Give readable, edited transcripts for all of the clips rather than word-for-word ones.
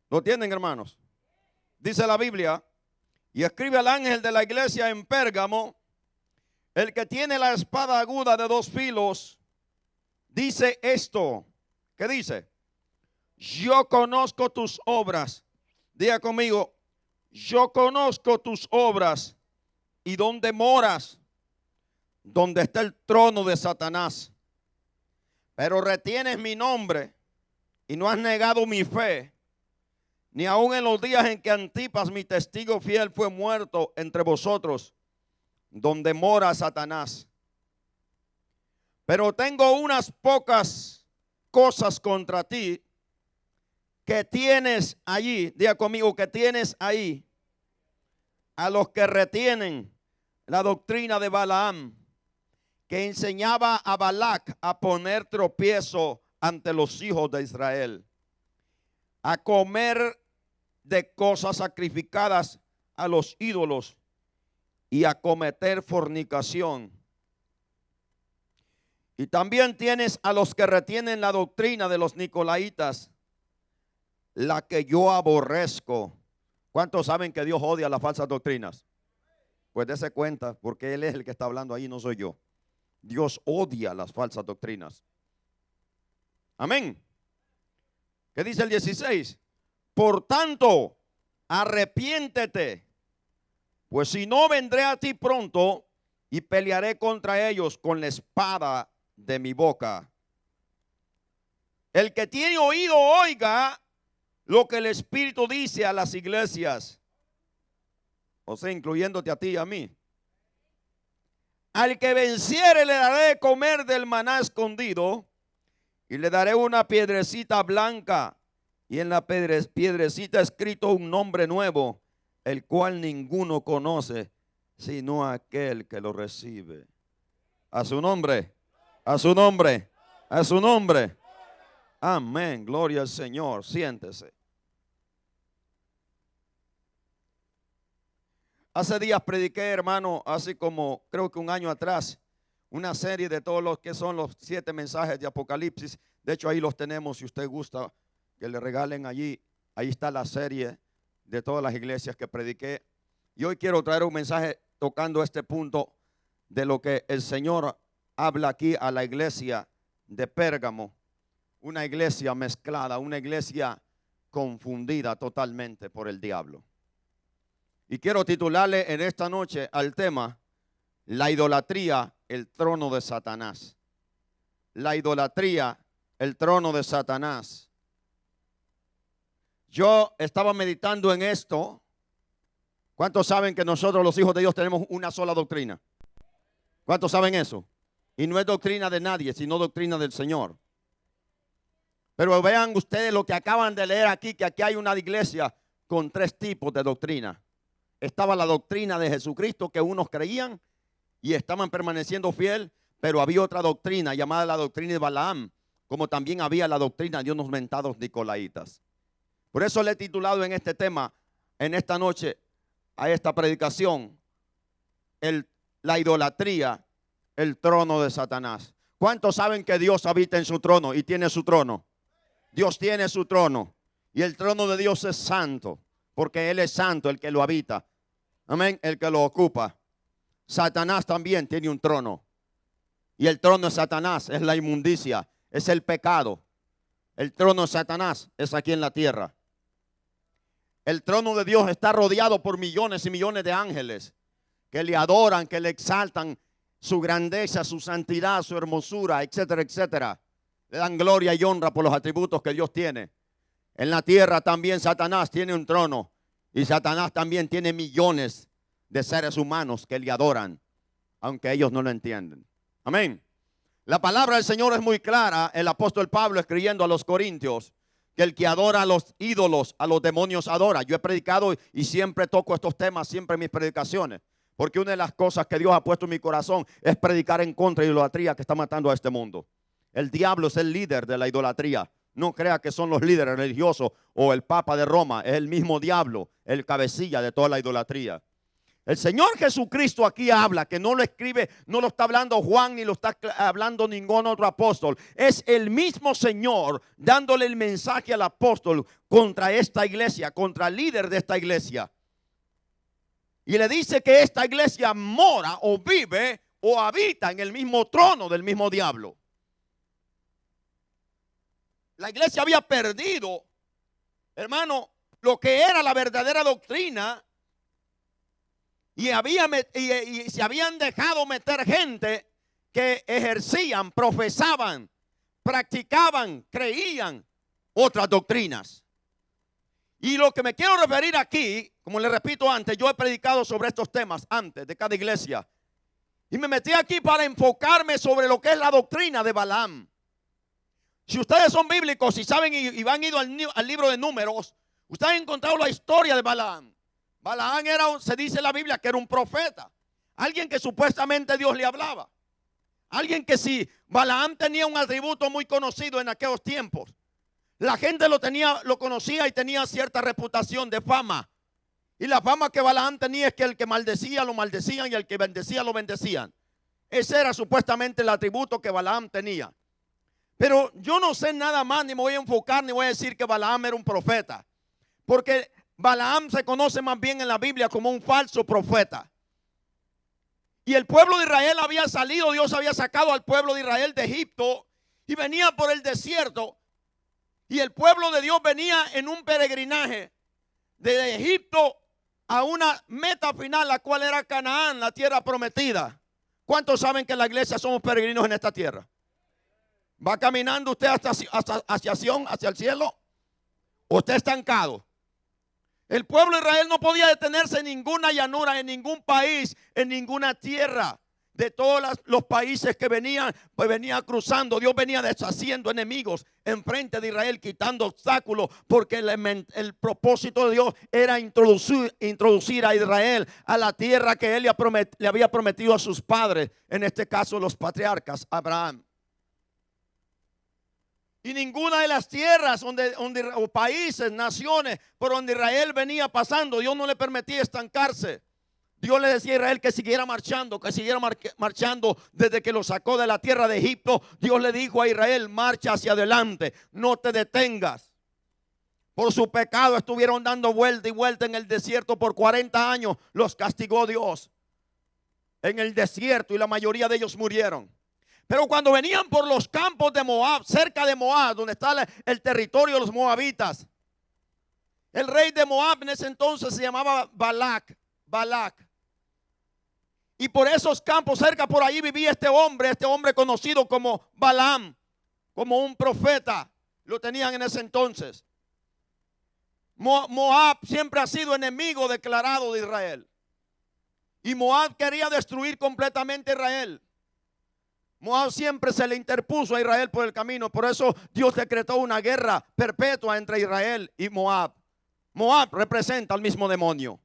¿Lo tienen, hermanos? Dice la Biblia, y escribe al ángel de la iglesia en Pérgamo, el que tiene la espada aguda de dos filos, dice esto. ¿Qué dice? Yo conozco tus obras. Diga conmigo, yo conozco tus obras y dónde moras, donde está el trono de Satanás. Pero retienes mi nombre y no has negado mi fe, ni aun en los días en que Antipas, mi testigo fiel, fue muerto entre vosotros, donde mora Satanás. Pero tengo unas pocas cosas contra ti que tienes allí. Diga conmigo, que tienes ahí a los que retienen la doctrina de Balaam, que enseñaba a Balac a poner tropiezo ante los hijos de Israel, a comer de cosas sacrificadas a los ídolos y a cometer fornicación. Y también tienes a los que retienen la doctrina de los nicolaitas, la que yo aborrezco. ¿Cuántos saben que Dios odia las falsas doctrinas? Pues dése cuenta, porque Él es el que está hablando ahí, no soy yo. Dios odia las falsas doctrinas. Amén. ¿Qué dice el 16? Por tanto, arrepiéntete, pues si no, vendré a ti pronto y pelearé contra ellos con la espada de mi boca. El que tiene oído, oiga lo que el Espíritu dice a las iglesias. O sea, incluyéndote a ti y a mí. Al que venciere le daré de comer del maná escondido, y le daré una piedrecita blanca, y en la piedrecita escrito un nombre nuevo, el cual ninguno conoce, sino aquel que lo recibe. A su nombre, a su nombre, a su nombre. Amén, gloria al Señor. Siéntese. Hace días prediqué, hermano, así como creo que un año atrás, una serie de todos los que son los 7 mensajes de Apocalipsis. De hecho, ahí los tenemos, si usted gusta que le regalen allí. Ahí está la serie de todas las iglesias que prediqué. Y hoy quiero traer un mensaje tocando este punto de lo que el Señor habla aquí a la iglesia de Pérgamo. Una iglesia mezclada, una iglesia confundida totalmente por el diablo. Y quiero titularle en esta noche al tema, la idolatría, el trono de Satanás. La idolatría, el trono de Satanás. Yo estaba meditando en esto. ¿Cuántos saben que nosotros los hijos de Dios tenemos una sola doctrina? ¿Cuántos saben eso? Y no es doctrina de nadie, sino doctrina del Señor. Pero vean ustedes lo que acaban de leer aquí, que aquí hay una iglesia con 3 tipos de doctrina. Estaba la doctrina de Jesucristo que unos creían y estaban permaneciendo fiel, pero había otra doctrina llamada la doctrina de Balaam, como también había la doctrina de unos mentados nicolaitas. Por eso le he titulado en este tema, en esta noche, a esta predicación, la idolatría, el trono de Satanás. ¿Cuántos saben que Dios habita en su trono y tiene su trono? Dios tiene su trono y el trono de Dios es santo, porque Él es santo el que lo habita. Amén, el que lo ocupa. Satanás también tiene un trono. Y el trono de Satanás es la inmundicia, es el pecado. El trono de Satanás es aquí en la tierra. El trono de Dios está rodeado por millones y millones de ángeles que le adoran, que le exaltan su grandeza, su santidad, su hermosura, etcétera, etcétera. Le dan gloria y honra por los atributos que Dios tiene. En la tierra también Satanás tiene un trono. Y Satanás también tiene millones de seres humanos que le adoran, aunque ellos no lo entienden. Amén. La palabra del Señor es muy clara. El apóstol Pablo escribiendo a los Corintios, que el que adora a los ídolos, a los demonios adora. Yo he predicado y siempre toco estos temas, siempre en mis predicaciones. Porque una de las cosas que Dios ha puesto en mi corazón es predicar en contra de la idolatría que está matando a este mundo. El diablo es el líder de la idolatría. No crea que son los líderes religiosos o el Papa de Roma. Es el mismo diablo, el cabecilla de toda la idolatría. El Señor Jesucristo aquí habla, que no lo escribe, no lo está hablando Juan ni lo está hablando ningún otro apóstol. Es el mismo Señor dándole el mensaje al apóstol contra esta iglesia, contra el líder de esta iglesia. Y le dice que esta iglesia mora o vive o habita en el mismo trono del mismo diablo. La iglesia había perdido, hermano, lo que era la verdadera doctrina. Y se habían dejado meter gente que ejercían, profesaban, practicaban, creían otras doctrinas. Y lo que me quiero referir aquí, como les repito antes, yo he predicado sobre estos temas antes de cada iglesia. Y me metí aquí para enfocarme sobre lo que es la doctrina de Balaam. Si ustedes son bíblicos y saben y han ido al libro de Números, ustedes han encontrado la historia de Balaam. Balaam se dice en la Biblia que era un profeta, alguien que supuestamente Dios le hablaba, alguien que si Balaam tenía un atributo muy conocido en aquellos tiempos, la gente lo conocía y tenía cierta reputación de fama. Y la fama que Balaam tenía es que el que maldecía lo maldecían y el que bendecía lo bendecían. Ese era supuestamente el atributo que Balaam tenía. Pero yo no sé nada más, ni me voy a enfocar, ni voy a decir que Balaam era un profeta, porque Balaam se conoce más bien en la Biblia como un falso profeta. Y el pueblo de Israel había salido, Dios había sacado al pueblo de Israel de Egipto y venía por el desierto. Y el pueblo de Dios venía en un peregrinaje de Egipto a una meta final, la cual era Canaán, la tierra prometida. ¿Cuántos saben que en la iglesia somos peregrinos en esta tierra? ¿Va caminando usted hacia Sion, hacia el cielo? ¿O está estancado? El pueblo de Israel no podía detenerse en ninguna llanura, en ningún país, en ninguna tierra. De todos los países que venían, pues venía cruzando. Dios venía deshaciendo enemigos enfrente de Israel, quitando obstáculos, porque el propósito de Dios era introducir a Israel a la tierra que Él le había prometido a sus padres, en este caso los patriarcas, Abraham. Y ninguna de las tierras o países, naciones por donde Israel venía pasando, Dios no le permitía estancarse. Dios le decía a Israel que siguiera marchando, desde que lo sacó de la tierra de Egipto. Dios le dijo a Israel: marcha hacia adelante, no te detengas. Por su pecado estuvieron dando vuelta y vuelta en el desierto por 40 años. Los castigó Dios en el desierto y la mayoría de ellos murieron. Pero cuando venían por los campos de Moab, cerca de Moab, donde está el territorio de los moabitas, el rey de Moab en ese entonces se llamaba Balac. Y por esos campos cerca por ahí vivía este hombre conocido como Balaam, como un profeta, lo tenían en ese entonces. Moab siempre ha sido enemigo declarado de Israel. Y Moab quería destruir completamente a Israel. Moab siempre se le interpuso a Israel por el camino. Por eso Dios decretó una guerra perpetua entre Israel y Moab. Moab representa al mismo demonio.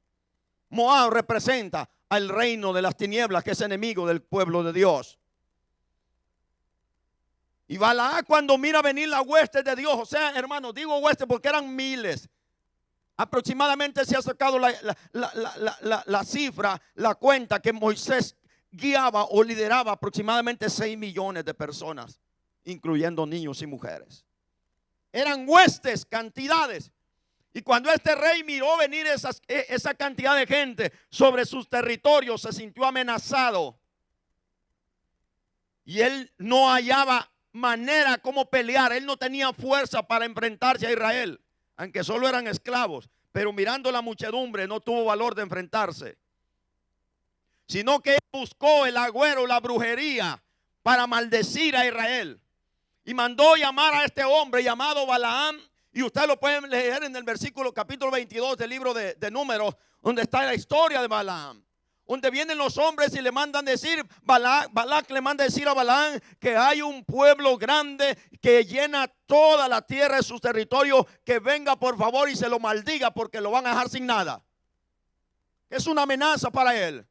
Moab representa al reino de las tinieblas, que es enemigo del pueblo de Dios. Y Balaam, cuando mira venir la hueste de Dios, o sea, hermanos, digo hueste porque eran miles. Aproximadamente se ha sacado la cifra, la cuenta que Moisés guiaba o lideraba aproximadamente 6 millones de personas, incluyendo niños y mujeres. Eran huestes, cantidades. Y cuando este rey miró venir esa cantidad de gente sobre sus territorios, se sintió amenazado. Y él no hallaba manera como pelear. Él no tenía fuerza para enfrentarse a Israel, aunque solo eran esclavos. Pero mirando la muchedumbre no tuvo valor de enfrentarse, sino que él buscó el agüero, la brujería, para maldecir a Israel. Y mandó llamar a este hombre llamado Balaam. Y usted lo pueden leer en el versículo capítulo 22 del libro de Números, donde está la historia de Balaam. Donde vienen los hombres y le mandan decir, Balac le manda decir a Balaam que hay un pueblo grande que llena toda la tierra de sus territorios, que venga por favor y se lo maldiga porque lo van a dejar sin nada. Es una amenaza para él.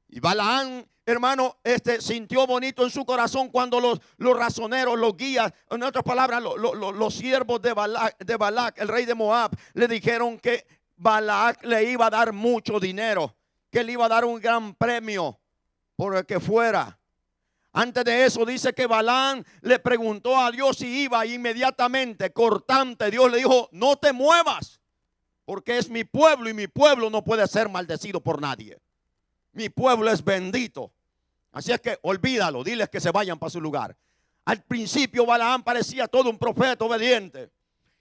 Y Balaam, hermano, sintió bonito en su corazón cuando los razoneros, los guías, en otras palabras, los siervos de Balac, el rey de Moab, le dijeron que Balac le iba a dar mucho dinero que le iba a dar un gran premio por el que fuera. Antes de eso dice que Balaam le preguntó a Dios si iba, e inmediatamente, cortante, Dios le dijo: no te muevas, porque es mi pueblo y mi pueblo no puede ser maldecido por nadie. Mi pueblo es bendito. Así es que olvídalo, diles que se vayan para su lugar. Al principio Balaam parecía todo un profeta obediente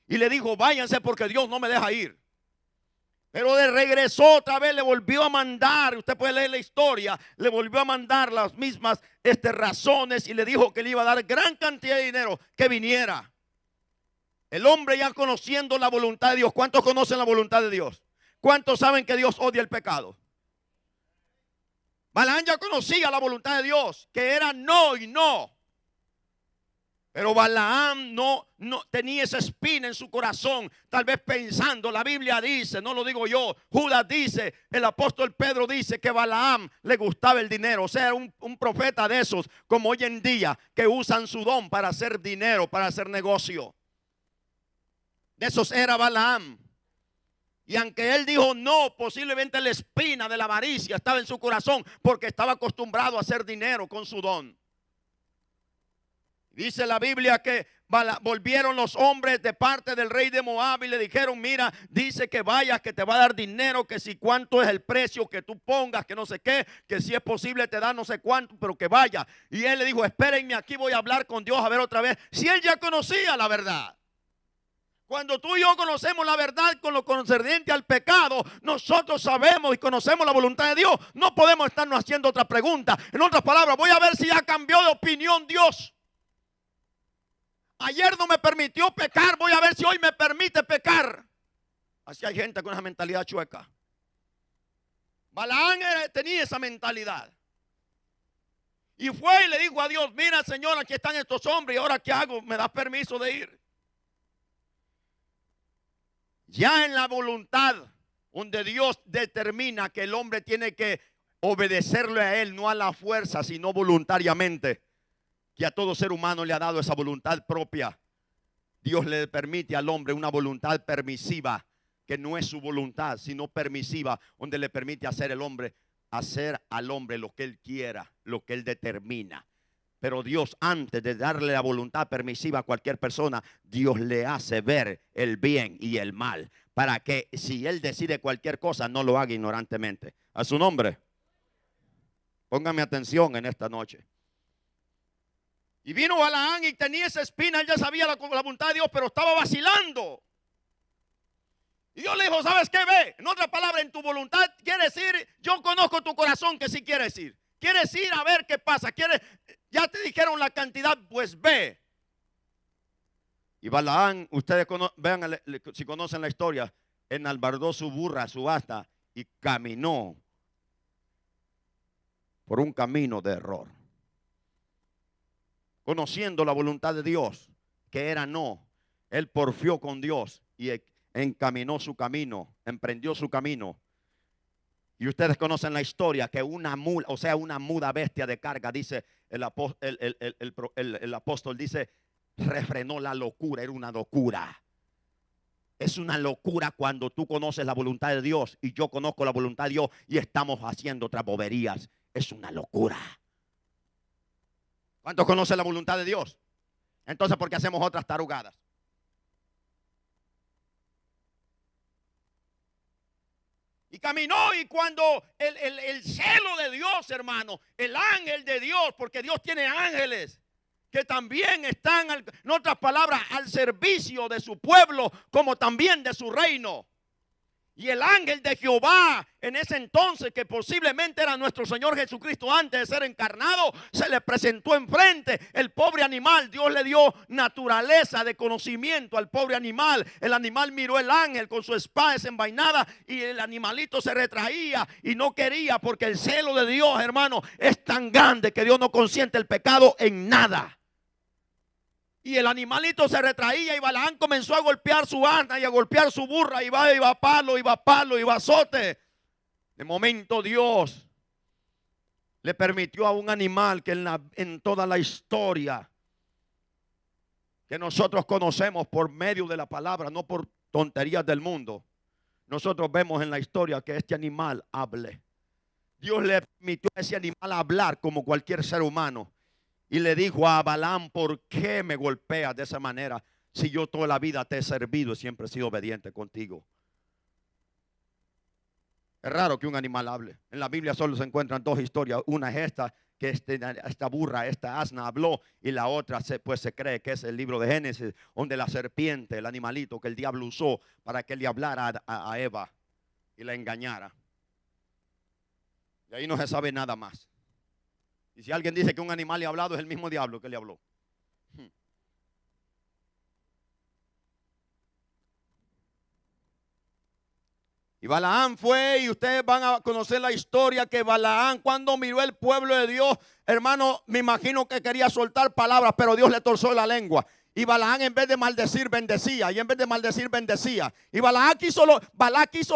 y le dijo: váyanse porque Dios no me deja ir. Pero de regresó otra vez, le volvió a mandar, usted puede leer la historia, le volvió a mandar las mismas razones y le dijo que le iba a dar gran cantidad de dinero, que viniera. El hombre ya conociendo la voluntad de Dios. ¿Cuántos conocen la voluntad de Dios? ¿Cuántos saben que Dios odia el pecado? Balaam ya conocía la voluntad de Dios, que era no y no. Pero Balaam no tenía esa espina en su corazón, tal vez pensando, la Biblia dice, no lo digo yo, Judas dice, el apóstol Pedro dice que Balaam le gustaba el dinero. O sea, un profeta de esos, como hoy en día, que usan su don para hacer dinero, para hacer negocio. De esos era Balaam. Y aunque él dijo no, posiblemente la espina de la avaricia estaba en su corazón, porque estaba acostumbrado a hacer dinero con su don. Dice la Biblia que volvieron los hombres de parte del rey de Moab y le dijeron: mira, dice que vayas, que te va a dar dinero, que si cuánto es el precio que tú pongas, que no sé qué, que si es posible te da no sé cuánto, pero que vaya. Y él le dijo: espérenme aquí, voy a hablar con Dios a ver otra vez si él ya conocía la verdad. Cuando tú y yo conocemos la verdad con lo concerniente al pecado, nosotros sabemos y conocemos la voluntad de Dios. No podemos estarnos haciendo otra pregunta. En otras palabras, voy a ver si ya cambió de opinión Dios. Ayer no me permitió pecar, voy a ver si hoy me permite pecar. Así hay gente con esa mentalidad chueca. Balaam tenía esa mentalidad. Y fue y le dijo a Dios: mira, Señor, aquí están estos hombres, ¿y ahora qué hago? ¿Me das permiso de ir? Ya en la voluntad, donde Dios determina que el hombre tiene que obedecerle a Él, no a la fuerza, sino voluntariamente, que a todo ser humano le ha dado esa voluntad propia. Dios le permite al hombre una voluntad permisiva, que no es su voluntad, sino permisiva, donde le permite hacer al hombre lo que Él quiera, lo que Él determina. Pero Dios, antes de darle la voluntad permisiva a cualquier persona, Dios le hace ver el bien y el mal, para que si Él decide cualquier cosa, no lo haga ignorantemente. A su nombre. Póngame atención en esta noche. Y vino Balaam y tenía esa espina, él ya sabía la voluntad de Dios, pero estaba vacilando. Y Dios le dijo: ¿sabes qué? Ve. En otra palabra, en tu voluntad quiere decir, yo conozco tu corazón, que sí quieres ir. Quieres ir a ver qué pasa. Ya te dijeron la cantidad, pues ve. Y Balaam, ustedes vean si conocen la historia, enalbardó su burra, su asta, y caminó por un camino de error. Conociendo la voluntad de Dios, que era no, él porfió con Dios y encaminó su camino, emprendió su camino. Y ustedes conocen la historia, que una mula, o sea, una muda bestia de carga, dice el apóstol, dice, refrenó la locura. Era una locura. Es una locura cuando tú conoces la voluntad de Dios y yo conozco la voluntad de Dios y estamos haciendo otras boberías. Es una locura. ¿Cuántos conocen la voluntad de Dios? Entonces, ¿por qué hacemos otras tarugadas? Y caminó, y cuando el celo de Dios, hermano, el ángel de Dios, porque Dios tiene ángeles que también están, en otras palabras, al servicio de su pueblo, como también de su reino. Y el ángel de Jehová, en ese entonces, que posiblemente era nuestro Señor Jesucristo antes de ser encarnado, se le presentó enfrente. El pobre animal, Dios le dio naturaleza de conocimiento al pobre animal. El animal miró al ángel con su espada desenvainada y el animalito se retraía y no quería, porque el celo de Dios, hermano, es tan grande que Dios no consiente el pecado en nada. Y el animalito se retraía y Balaam comenzó a golpear su asna y a golpear su burra. Y va palo, y va palo, y va azote. De momento Dios le permitió a un animal que en toda la historia que nosotros conocemos por medio de la palabra, no por tonterías del mundo, nosotros vemos en la historia que este animal hable. Dios le permitió a ese animal hablar como cualquier ser humano. Y le dijo a Balaam: ¿por qué me golpeas de esa manera si yo toda la vida te he servido y siempre he sido obediente contigo? Es raro que un animal hable. En la Biblia solo se encuentran dos historias. Una es esta, que esta burra, esta asna habló, y la otra pues se cree que es el libro de Génesis, donde la serpiente, el animalito que el diablo usó para que le hablara a Eva y la engañara. Y ahí no se sabe nada más. Y si alguien dice que un animal le ha hablado, es el mismo diablo que le habló. Y Balaam fue, y ustedes van a conocer la historia, que Balaam, cuando miró el pueblo de Dios, hermano, me imagino que quería soltar palabras, pero Dios le torció la lengua. Y Balaam, en vez de maldecir, bendecía. Y en vez de maldecir, bendecía. Y Balaam hizo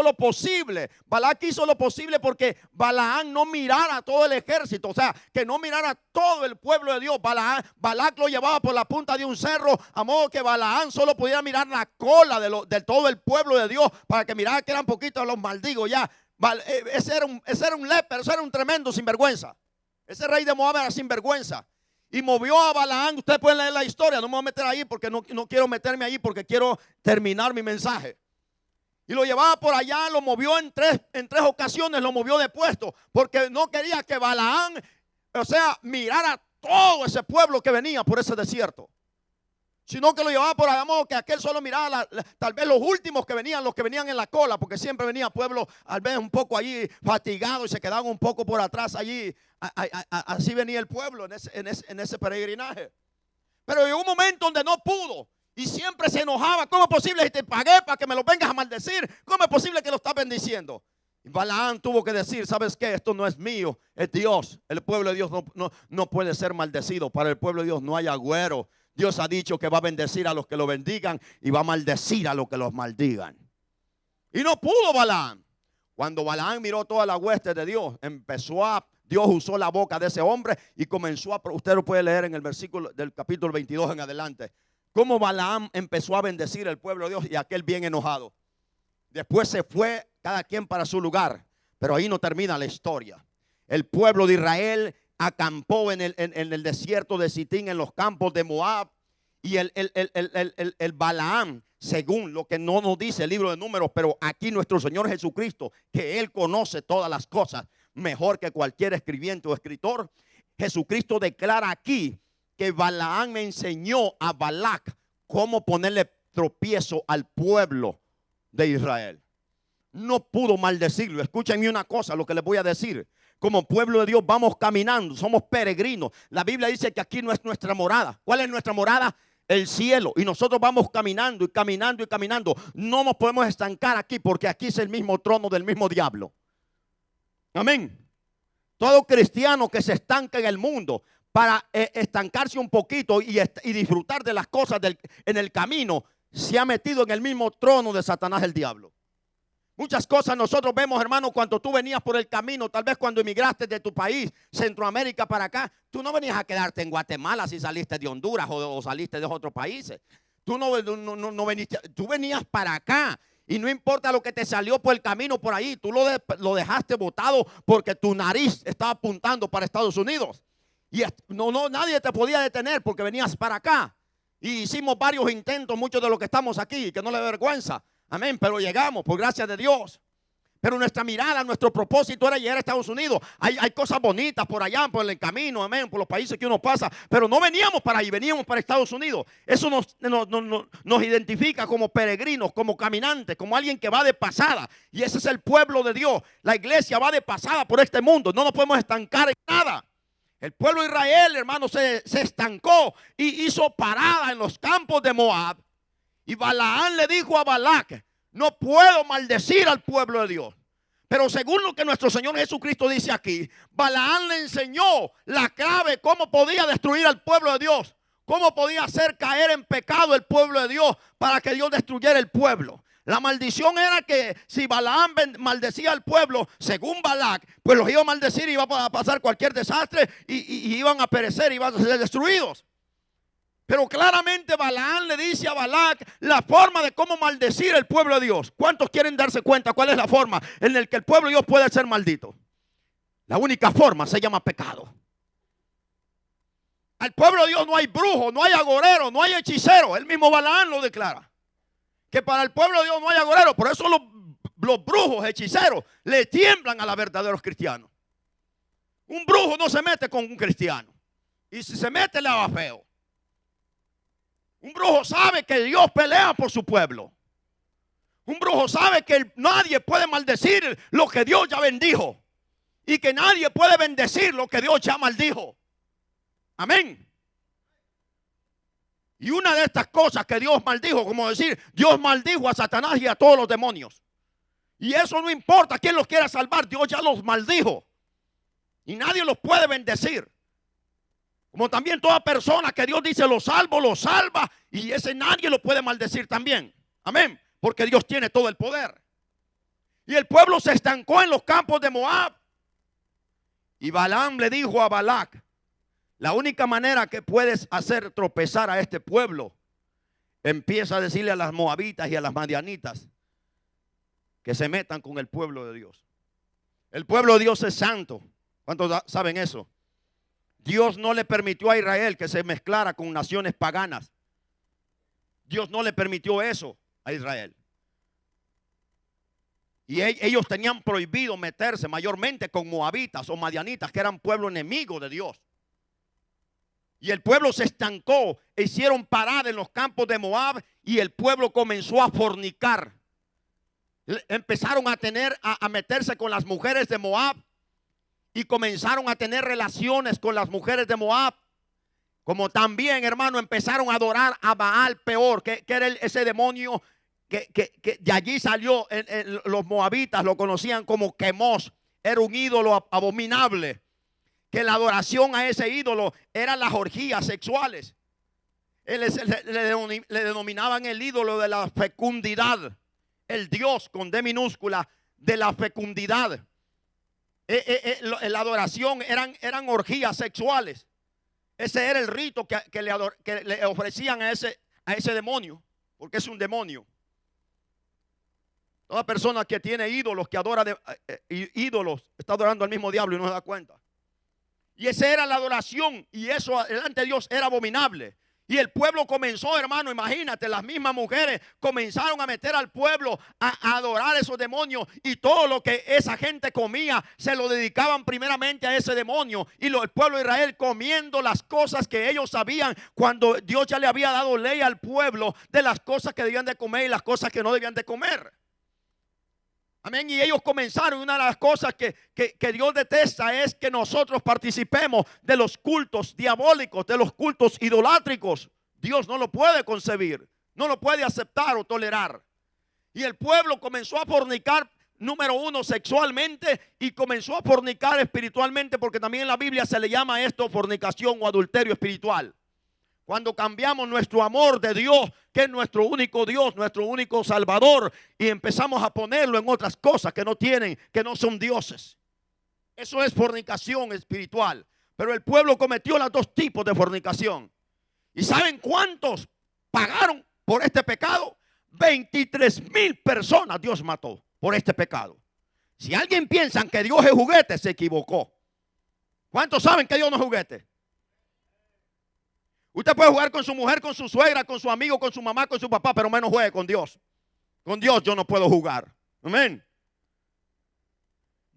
lo posible. Balaam hizo lo posible porque Balaam no mirara a todo el ejército. O sea, que no mirara a todo el pueblo de Dios. Balaam lo llevaba por la punta de un cerro, a modo que Balaam solo pudiera mirar la cola de todo el pueblo de Dios, para que mirara que eran poquitos los maldigos ya. Ese era un leper, ese era un tremendo sinvergüenza. Ese rey de Moab era sinvergüenza. Y movió a Balaam. Ustedes pueden leer la historia. No me voy a meter ahí porque no quiero meterme ahí, porque quiero terminar mi mensaje. Y lo llevaba por allá, lo movió en tres ocasiones, lo movió de puesto, porque no quería que Balaam, o sea, mirara todo ese pueblo que venía por ese desierto, sino que lo llevaba por allá, modo que aquel solo miraba tal vez los últimos que venían, los que venían en la cola, porque siempre venía pueblo al vez un poco allí fatigado y se quedaban un poco por atrás allí. Así venía el pueblo en ese peregrinaje. Pero llegó un momento donde no pudo y siempre se enojaba. ¿Cómo es posible si te pagué para que me lo vengas a maldecir? ¿Cómo es posible que lo estás bendiciendo? Y Balaam tuvo que decir: ¿sabes qué? Esto no es mío, es Dios. El pueblo de Dios no puede ser maldecido. Para el pueblo de Dios no hay agüero. Dios ha dicho que va a bendecir a los que lo bendigan y va a maldecir a los que los maldigan. Y no pudo Balaam. Cuando Balaam miró toda la hueste de Dios, Dios usó la boca de ese hombre y comenzó usted lo puede leer en el versículo del capítulo 22 en adelante, cómo Balaam empezó a bendecir al pueblo de Dios, y aquel bien enojado. Después se fue cada quien para su lugar, pero ahí no termina la historia. El pueblo de Israel acampó en el desierto de Sitín, en los campos de Moab, y el Balaam, según lo que no nos dice el libro de Números, pero aquí nuestro Señor Jesucristo, que Él conoce todas las cosas mejor que cualquier escribiente o escritor, Jesucristo declara aquí que Balaam me enseñó a Balac cómo ponerle tropiezo al pueblo de Israel. No pudo maldecirlo. Escúchenme una cosa, lo que les voy a decir. Como pueblo de Dios vamos caminando, somos peregrinos. La Biblia dice que aquí no es nuestra morada. ¿Cuál es nuestra morada? El cielo. Y nosotros vamos caminando y caminando y caminando. No nos podemos estancar aquí, porque aquí es el mismo trono del mismo diablo. Amén. Todo cristiano que se estanca en el mundo para estancarse un poquito y disfrutar de las cosas en el camino, se ha metido en el mismo trono de Satanás, el diablo. Muchas cosas nosotros vemos, hermano, cuando tú venías por el camino, tal vez cuando emigraste de tu país, Centroamérica, para acá, tú no venías a quedarte en Guatemala si saliste de Honduras o saliste de otros países. Tú no veniste, tú venías para acá. Y no importa lo que te salió por el camino por ahí, tú lo dejaste botado porque tu nariz estaba apuntando para Estados Unidos. Y nadie te podía detener porque venías para acá. Y hicimos varios intentos, muchos de los que estamos aquí, que no le da vergüenza. Amén, pero llegamos por gracia de Dios. Pero nuestra mirada, nuestro propósito era llegar a Estados Unidos. Hay cosas bonitas por allá, por el camino, amén, por los países que uno pasa. Pero no veníamos para ahí, veníamos para Estados Unidos. Eso nos identifica como peregrinos, como caminantes, como alguien que va de pasada. Y ese es el pueblo de Dios. La iglesia va de pasada por este mundo. No nos podemos estancar en nada. El pueblo de Israel, hermano, se estancó y hizo parada en los campos de Moab. Y Balaam le dijo a Balac: no puedo maldecir al pueblo de Dios. Pero según lo que nuestro Señor Jesucristo dice aquí, Balaam le enseñó la clave, cómo podía destruir al pueblo de Dios, cómo podía hacer caer en pecado el pueblo de Dios para que Dios destruyera el pueblo. La maldición era que si Balaam maldecía al pueblo, según Balac, pues los iba a maldecir y iba a pasar cualquier desastre y iban a perecer, iban a ser destruidos. Pero claramente Balaam le dice a Balac la forma de cómo maldecir el pueblo de Dios. ¿Cuántos quieren darse cuenta cuál es la forma en la que el pueblo de Dios puede ser maldito? La única forma se llama pecado. Al pueblo de Dios no hay brujo, no hay agorero, no hay hechicero. El mismo Balaam lo declara. Que para el pueblo de Dios no hay agorero. Por eso los brujos, hechiceros, le tiemblan a los verdaderos cristianos. Un brujo no se mete con un cristiano. Y si se mete le va feo. Un brujo sabe que Dios pelea por su pueblo. Un brujo sabe que nadie puede maldecir lo que Dios ya bendijo. Y que nadie puede bendecir lo que Dios ya maldijo. Amén. Y una de estas cosas que Dios maldijo, como decir, Dios maldijo a Satanás y a todos los demonios. Y eso no importa quién los quiera salvar, Dios ya los maldijo. Y nadie los puede bendecir. Como también toda persona que Dios dice lo salvo, lo salva. Y ese nadie lo puede maldecir también. Amén. Porque Dios tiene todo el poder. Y el pueblo se estancó en los campos de Moab. Y Balaam le dijo a Balac: la única manera que puedes hacer tropezar a este pueblo, empieza a decirle a las moabitas y a las madianitas que se metan con el pueblo de Dios. El pueblo de Dios es santo. ¿Cuántos saben eso? Dios no le permitió a Israel que se mezclara con naciones paganas. Dios no le permitió eso a Israel. Y ellos tenían prohibido meterse mayormente con moabitas o madianitas, que eran pueblo enemigo de Dios. Y el pueblo se estancó, e hicieron parada en los campos de Moab y el pueblo comenzó a fornicar. Empezaron a meterse con las mujeres de Moab y comenzaron a tener relaciones con las mujeres de Moab. Como también, hermano, empezaron a adorar a Baal Peor, que era ese demonio que de allí salió. Los moabitas lo conocían como Quemos. Era un ídolo abominable. Que la adoración a ese ídolo eran las orgías sexuales. Le denominaban el ídolo de la fecundidad. El Dios con D minúscula de la fecundidad. La adoración eran orgías sexuales. Ese era el rito que le ofrecían a ese demonio. Porque es un demonio. Toda persona que tiene ídolos, que adora ídolos, está adorando al mismo diablo y no se da cuenta. Y esa era la adoración. Y eso delante de Dios era abominable. Y el pueblo comenzó, hermano, imagínate, las mismas mujeres comenzaron a meter al pueblo a adorar a esos demonios. Y todo lo que esa gente comía se lo dedicaban primeramente a ese demonio. Y el pueblo de Israel comiendo las cosas que ellos sabían, cuando Dios ya le había dado ley al pueblo de las cosas que debían de comer y las cosas que no debían de comer. Amén. Y ellos comenzaron. Una de las cosas que Dios detesta es que nosotros participemos de los cultos diabólicos, de los cultos idolátricos. Dios no lo puede concebir, no lo puede aceptar o tolerar. Y el pueblo comenzó a fornicar, número uno, sexualmente, y comenzó a fornicar espiritualmente, porque también en la Biblia se le llama a esto fornicación o adulterio espiritual. Cuando cambiamos nuestro amor de Dios, que es nuestro único Dios, nuestro único Salvador, y empezamos a ponerlo en otras cosas que no son dioses. Eso es fornicación espiritual. Pero el pueblo cometió los dos tipos de fornicación. ¿Y saben cuántos pagaron por este pecado? 23,000 personas Dios mató por este pecado. Si alguien piensa que Dios es juguete, se equivocó. ¿Cuántos saben que Dios no es juguete? Usted puede jugar con su mujer, con su suegra, con su amigo, con su mamá, con su papá, pero menos juegue con Dios. Con Dios yo no puedo jugar. Amén.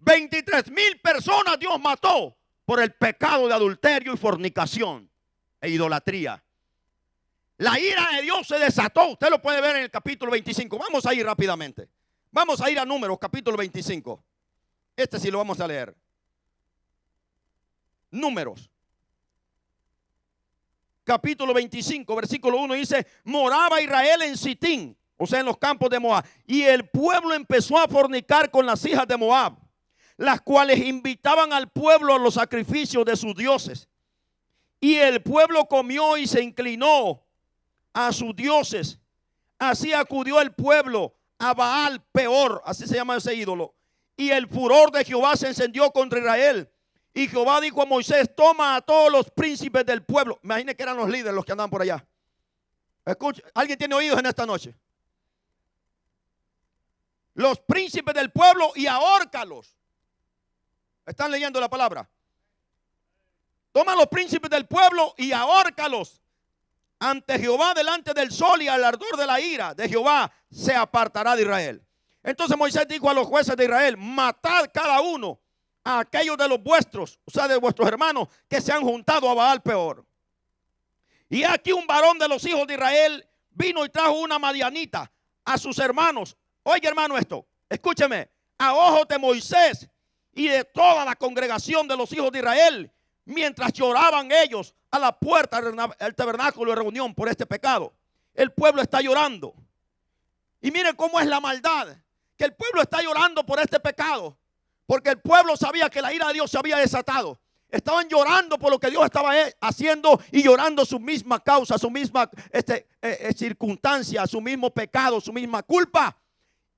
23,000 personas Dios mató por el pecado de adulterio y fornicación e idolatría. La ira de Dios se desató. Usted lo puede ver en el capítulo 25. Vamos a ir rápidamente. Vamos a ir a Números, capítulo 25. Este sí lo vamos a leer. Números. Capítulo 25, versículo 1 dice: moraba Israel en Sitín, o sea, en los campos de Moab. Y el pueblo empezó a fornicar con las hijas de Moab, las cuales invitaban al pueblo a los sacrificios de sus dioses. Y el pueblo comió y se inclinó a sus dioses. Así acudió el pueblo a Baal Peor, así se llama ese ídolo. Y el furor de Jehová se encendió contra Israel. Y Jehová dijo a Moisés: toma a todos los príncipes del pueblo. Imagine que eran los líderes los que andaban por allá. Escucha, ¿alguien tiene oídos en esta noche? Los príncipes del pueblo, y ahórcalos. ¿Están leyendo la palabra? Toma los príncipes del pueblo y ahórcalos ante Jehová delante del sol, y al ardor de la ira de Jehová se apartará de Israel. Entonces Moisés dijo a los jueces de Israel: matad cada uno a aquellos de los vuestros, o sea, de vuestros hermanos, que se han juntado a Baal peor. Y aquí un varón de los hijos de Israel vino y trajo una madianita a sus hermanos. Oiga, hermano, esto, escúcheme, a ojos de Moisés y de toda la congregación de los hijos de Israel, mientras lloraban ellos a la puerta del tabernáculo de reunión por este pecado. El pueblo está llorando. Y mire cómo es la maldad, que el pueblo está llorando por este pecado, porque el pueblo sabía que la ira de Dios se había desatado. Estaban llorando por lo que Dios estaba haciendo, y llorando su misma causa, su misma circunstancia, su mismo pecado, su misma culpa.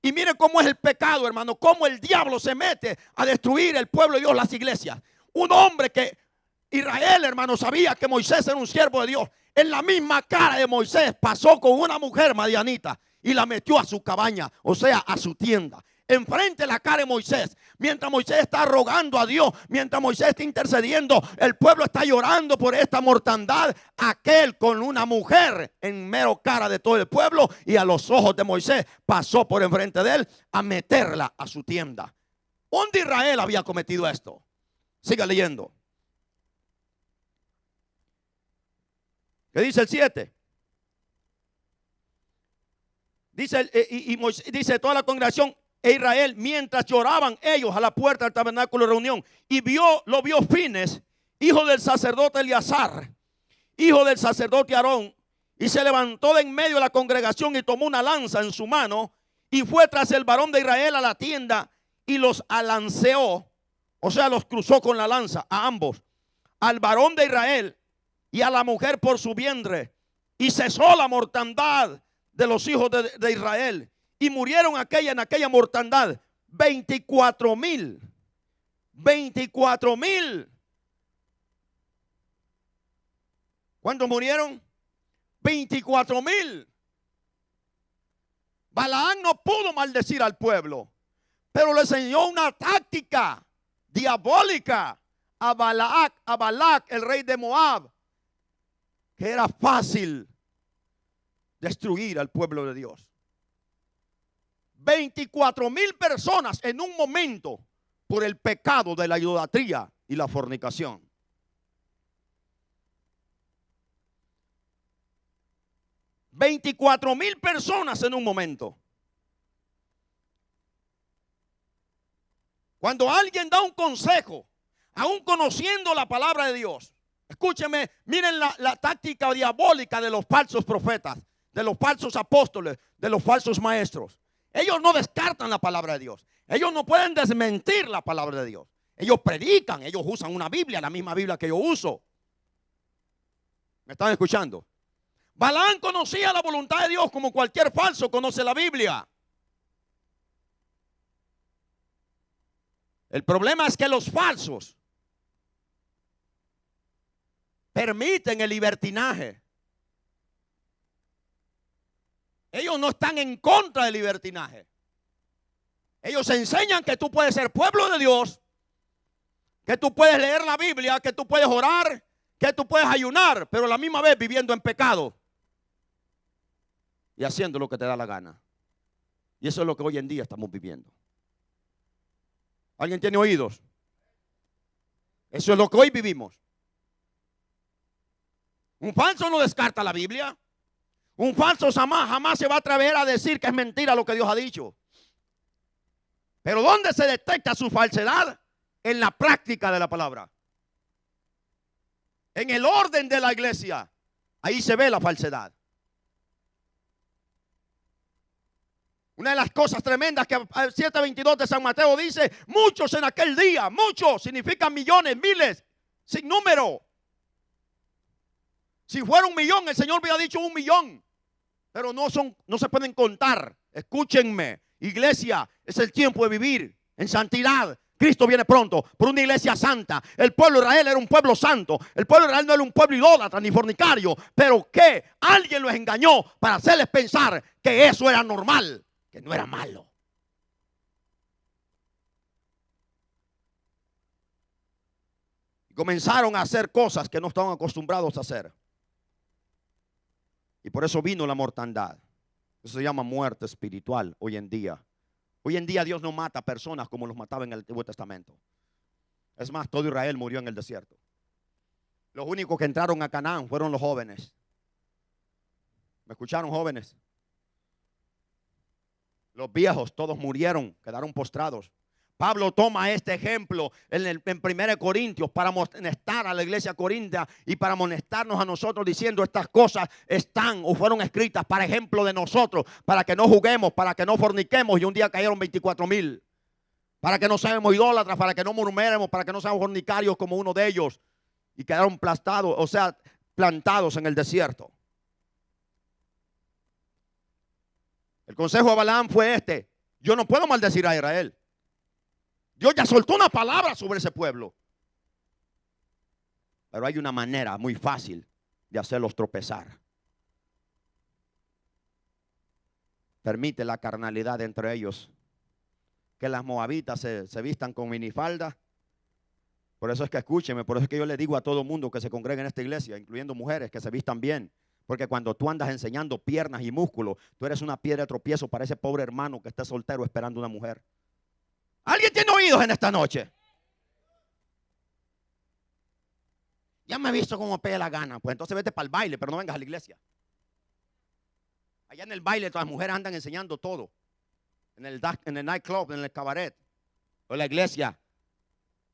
Y mire cómo es el pecado, hermano, cómo el diablo se mete a destruir el pueblo de Dios, las iglesias. Un hombre que Israel, hermano, sabía que Moisés era un siervo de Dios. En la misma cara de Moisés pasó con una mujer madianita y la metió a su cabaña, o sea, a su tienda. Enfrente de la cara de Moisés, mientras Moisés está rogando a Dios, mientras Moisés está intercediendo, el pueblo está llorando por esta mortandad. Aquel con una mujer en mero cara de todo el pueblo y a los ojos de Moisés pasó por enfrente de él a meterla a su tienda. ¿Dónde Israel había cometido esto? Siga leyendo. ¿Qué dice el 7? Dice toda la congregación e Israel, mientras lloraban ellos a la puerta del tabernáculo de reunión, y lo vio Fines, hijo del sacerdote Eleazar, hijo del sacerdote Aarón, y se levantó de en medio de la congregación y tomó una lanza en su mano y fue tras el varón de Israel a la tienda y los alanceó, o sea, los cruzó con la lanza a ambos, al varón de Israel y a la mujer por su vientre, y cesó la mortandad de los hijos de Israel. Y murieron en aquella mortandad 24,000. 24,000. ¿Cuántos murieron? 24,000. Balaam no pudo maldecir al pueblo, pero le enseñó una táctica diabólica a Balac, el rey de Moab, que era fácil destruir al pueblo de Dios. 24,000 personas en un momento por el pecado de la idolatría y la fornicación. $24,000 personas en un momento. Cuando alguien da un consejo, aún conociendo la palabra de Dios, escúcheme, miren la táctica diabólica de los falsos profetas, de los falsos apóstoles, de los falsos maestros. Ellos no descartan la palabra de Dios. Ellos no pueden desmentir la palabra de Dios. Ellos predican, ellos usan una Biblia, la misma Biblia que yo uso. ¿Me están escuchando? Balaam conocía la voluntad de Dios como cualquier falso conoce la Biblia. El problema es que los falsos permiten el libertinaje. Ellos no están en contra del libertinaje. Ellos enseñan que tú puedes ser pueblo de Dios, que tú puedes leer la Biblia, que tú puedes orar, que tú puedes ayunar, pero a la misma vez viviendo en pecado y haciendo lo que te da la gana. Y eso es lo que hoy en día estamos viviendo. ¿Alguien tiene oídos? Eso es lo que hoy vivimos. Un falso no descarta la Biblia. Un falso jamás se va a atrever a decir que es mentira lo que Dios ha dicho. Pero ¿dónde se detecta su falsedad? En la práctica de la palabra. En el orden de la iglesia. Ahí se ve la falsedad. Una de las cosas tremendas que el 7:22 de San Mateo dice: muchos en aquel día, muchos significan millones, miles, sin número. Si fuera 1,000,000, el Señor hubiera dicho 1,000,000. Pero no se pueden contar. Escúchenme, iglesia, es el tiempo de vivir en santidad. Cristo viene pronto por una iglesia santa. El pueblo de Israel era un pueblo santo. El pueblo de Israel no era un pueblo idólatra ni fornicario. Pero que alguien los engañó para hacerles pensar que eso era normal, que no era malo. Comenzaron a hacer cosas que no estaban acostumbrados a hacer. Y por eso vino la mortandad. Eso se llama muerte espiritual hoy en día. Hoy en día Dios no mata personas como los mataba en el Antiguo Testamento. Es más, todo Israel murió en el desierto. Los únicos que entraron a Canaán fueron los jóvenes. ¿Me escucharon, jóvenes? Los viejos todos murieron, quedaron postrados. Pablo toma este ejemplo en 1 Corintios para amonestar a la iglesia corintia y para amonestarnos a nosotros diciendo estas cosas están o fueron escritas para ejemplo de nosotros, para que no juguemos, para que no forniquemos y un día cayeron 24,000. Para que no seamos idólatras, para que no murmuremos, para que no seamos fornicarios como uno de ellos y quedaron aplastados, o sea, plantados en el desierto. El consejo de Balaam fue este: yo no puedo maldecir a Israel. Dios ya soltó una palabra sobre ese pueblo. Pero hay una manera muy fácil de hacerlos tropezar. Permite la carnalidad entre ellos. Que las moabitas se vistan con minifalda. Por eso es que escúcheme, por eso es que yo le digo a todo mundo que se congregue en esta iglesia, incluyendo mujeres, que se vistan bien. Porque cuando tú andas enseñando piernas y músculos, tú eres una piedra de tropiezo para ese pobre hermano que está soltero esperando una mujer. ¿Alguien tiene oídos en esta noche? Ya me he visto cómo pega la gana. Pues entonces vete para el baile, pero no vengas a la iglesia. Allá en el baile todas las mujeres andan enseñando todo. En el nightclub, en el cabaret. Pero la iglesia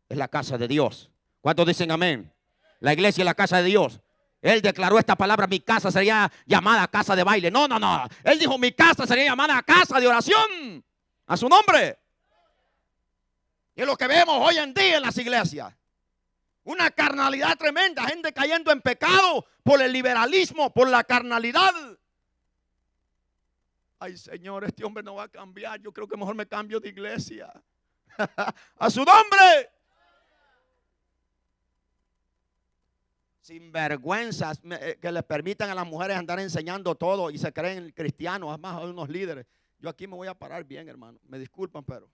es la casa de Dios. ¿Cuántos dicen amén? La iglesia es la casa de Dios. Él declaró esta palabra: mi casa sería llamada casa de baile. No, no, no. Él dijo: mi casa sería llamada casa de oración. A su nombre. Y es lo que vemos hoy en día en las iglesias. Una carnalidad tremenda. Gente cayendo en pecado por el liberalismo, por la carnalidad. Ay, Señor, este hombre no va a cambiar. Yo creo que mejor me cambio de iglesia. A su nombre. Sinvergüenzas que les permitan a las mujeres andar enseñando todo y se creen cristianos. Además, hay unos líderes. Yo aquí me voy a parar bien, hermano. Me disculpan, pero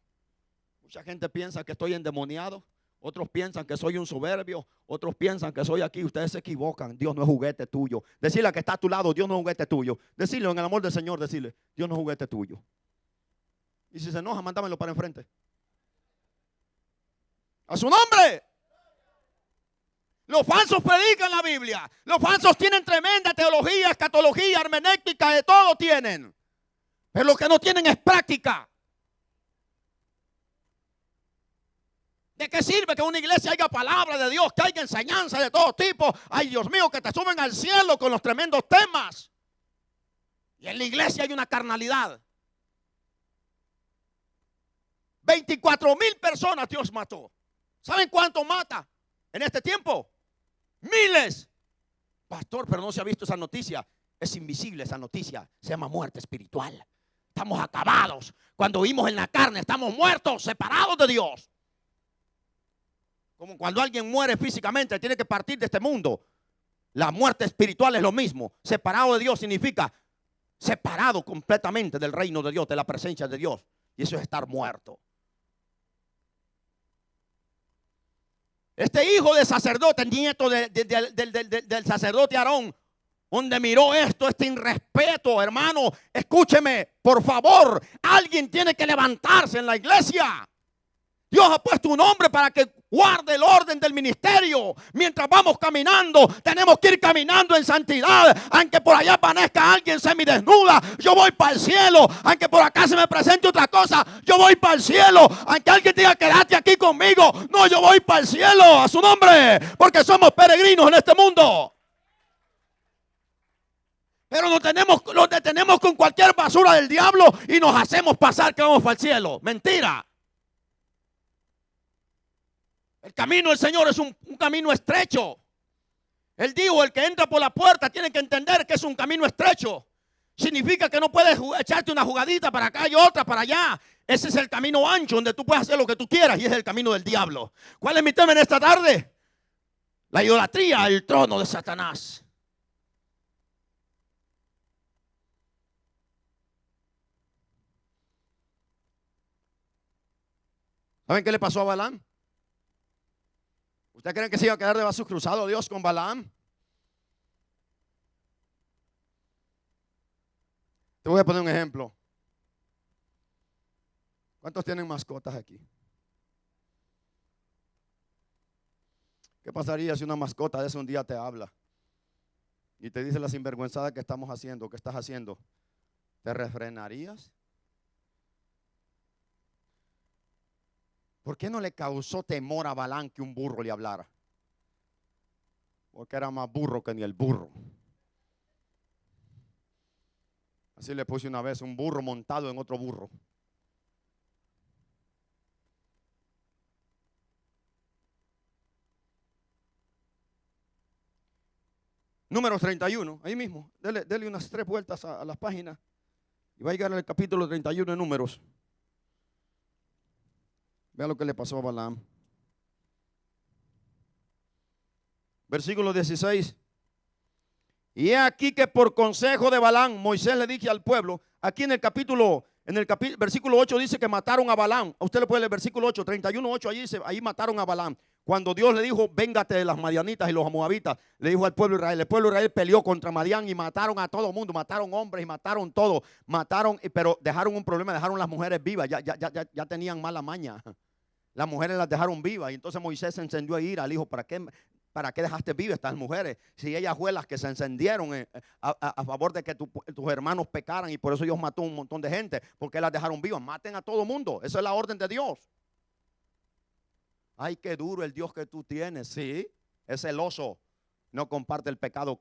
mucha gente piensa que estoy endemoniado. Otros piensan que soy un soberbio. Otros piensan que soy aquí. Ustedes se equivocan. Dios no es juguete tuyo. Decirle a que está a tu lado: Dios no es juguete tuyo. Decirle en el amor del Señor: decirle: Dios no es juguete tuyo. Y si se enoja, mándamelo para enfrente. A su nombre. Los falsos predican la Biblia. Los falsos tienen tremenda teología, escatología, hermenéutica, de todo tienen. Pero lo que no tienen es práctica. ¿De qué sirve que en una iglesia haya palabra de Dios, que haya enseñanza de todo tipo? Ay, Dios mío, que te suben al cielo con los tremendos temas. Y en la iglesia hay una carnalidad. 24,000 personas Dios mató. ¿Saben cuánto mata en este tiempo? Miles. Pastor, pero no se ha visto esa noticia. Es invisible esa noticia. Se llama muerte espiritual. Estamos acabados. Cuando vivimos en la carne, estamos muertos, separados de Dios. Como cuando alguien muere físicamente, tiene que partir de este mundo. La muerte espiritual es lo mismo. Separado de Dios significa separado completamente del reino de Dios, de la presencia de Dios. Y eso es estar muerto. Este hijo de sacerdote, nieto del sacerdote Aarón, donde miró esto, este irrespeto, hermano, escúcheme, por favor, alguien tiene que levantarse en la iglesia. Dios ha puesto un hombre para que guarde el orden del ministerio. Mientras vamos caminando, tenemos que ir caminando en santidad. Aunque por allá aparezca alguien semidesnuda, yo voy para el cielo. Aunque por acá se me presente otra cosa, yo voy para el cielo. Aunque alguien diga: quédate aquí conmigo, no, yo voy para el cielo. A su nombre, porque somos peregrinos en este mundo. Pero nos detenemos con cualquier basura del diablo y nos hacemos pasar que vamos para el cielo. Mentira. El camino del Señor es un camino estrecho. Él dijo: el que entra por la puerta tiene que entender que es un camino estrecho. Significa que no puedes echarte una jugadita para acá y otra para allá. Ese es el camino ancho donde tú puedes hacer lo que tú quieras, y es el camino del diablo. ¿Cuál es mi tema en esta tarde? La idolatría al trono de Satanás. ¿Saben qué le pasó a Balaam? ¿Usted cree que se iba a quedar de brazos cruzados Dios con Balaam? Te voy a poner un ejemplo. ¿Cuántos tienen mascotas aquí? ¿Qué pasaría si una mascota de ese un día te habla y te dice la sinvergüenzada que estamos haciendo, que estás haciendo? ¿Te refrenarías? ¿Por qué no le causó temor a Balaam que un burro le hablara? Porque era más burro que ni el burro. Así le puse una vez, un burro montado en otro burro. Números 31, ahí mismo. Dele unas 3 vueltas a las páginas y va a llegar al capítulo 31 de Números. Vea lo que le pasó a Balaam. Versículo 16. Y he aquí que por consejo de Balaam, Moisés le dije al pueblo, aquí en el versículo 8 dice que mataron a Balaam. A usted le puede leer el versículo 8, 31:8, allí dice, ahí mataron a Balaam. Cuando Dios le dijo, véngate de las madianitas y los moabitas, le dijo al pueblo de Israel. El pueblo de Israel peleó contra Madián y mataron a todo el mundo, mataron hombres y mataron todo, pero dejaron un problema, dejaron las mujeres vivas, ya tenían mala maña. Las mujeres las dejaron vivas y entonces Moisés se encendió a ira, le dijo, ¿para qué dejaste vivas estas mujeres? Si ellas fueron las que se encendieron a favor de que tus hermanos pecaran y por eso Dios mató un montón de gente, porque las dejaron vivas. Maten a todo mundo, esa es la orden de Dios. Ay, qué duro el Dios que tú tienes. Sí, es celoso, no comparte el pecado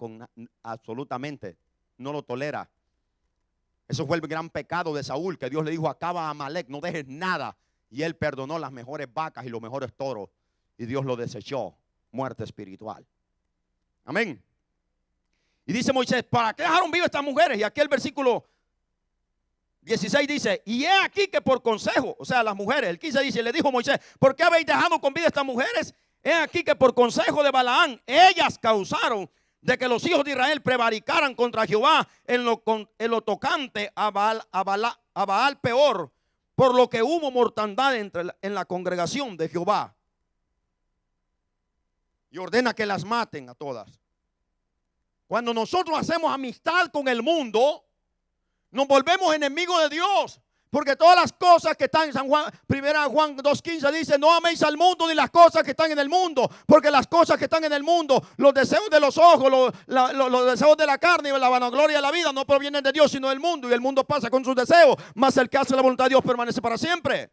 absolutamente, no lo tolera. Eso fue el gran pecado de Saúl, que Dios le dijo, acaba a Amalek, no dejes nada. Y él perdonó las mejores vacas y los mejores toros y Dios lo desechó. Muerte espiritual. Amén. Y dice Moisés, ¿para qué dejaron vivas estas mujeres? Y aquí el versículo 16 dice, y he aquí que por consejo, o sea, las mujeres, el 15 dice, le dijo Moisés, ¿por qué habéis dejado con vida estas mujeres? He aquí que por consejo de Balaam, ellas causaron de que los hijos de Israel prevaricaran contra Jehová en lo tocante a Baal peor, por lo que hubo mortandad en la congregación de Jehová. Y ordena que las maten a todas. Cuando nosotros hacemos amistad con el mundo, nos volvemos enemigos de Dios. Porque todas las cosas que están en San Juan, 1 Juan 2:15 dice, no améis al mundo ni las cosas que están en el mundo. Porque las cosas que están en el mundo, los deseos de los ojos, los deseos de la carne y la vanagloria de la vida no provienen de Dios sino del mundo. Y el mundo pasa con sus deseos, mas el que hace la voluntad de Dios permanece para siempre.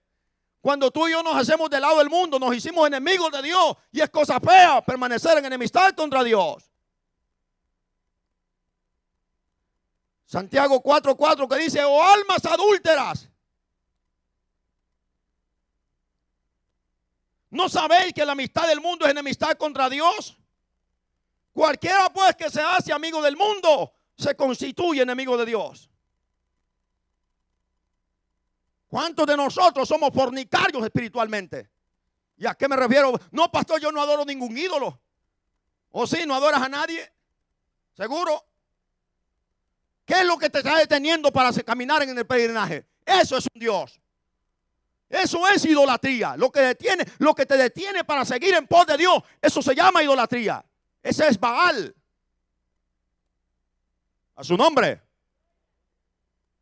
Cuando tú y yo nos hacemos del lado del mundo, nos hicimos enemigos de Dios. Y es cosa fea permanecer en enemistad contra Dios. Santiago 4:4 que dice, oh almas adúlteras, ¿no sabéis que la amistad del mundo es enemistad contra Dios? Cualquiera pues que se hace amigo del mundo, se constituye enemigo de Dios. ¿Cuántos de nosotros somos fornicarios espiritualmente? ¿Y a qué me refiero? No, pastor, yo no adoro ningún ídolo. ¿O sí, no adoras a nadie? ¿Seguro? ¿Qué es lo que te está deteniendo para caminar en el peregrinaje? Eso es un Dios. Eso es idolatría. Lo que te detiene para seguir en pos de Dios, eso se llama idolatría. Ese es Baal. A su nombre.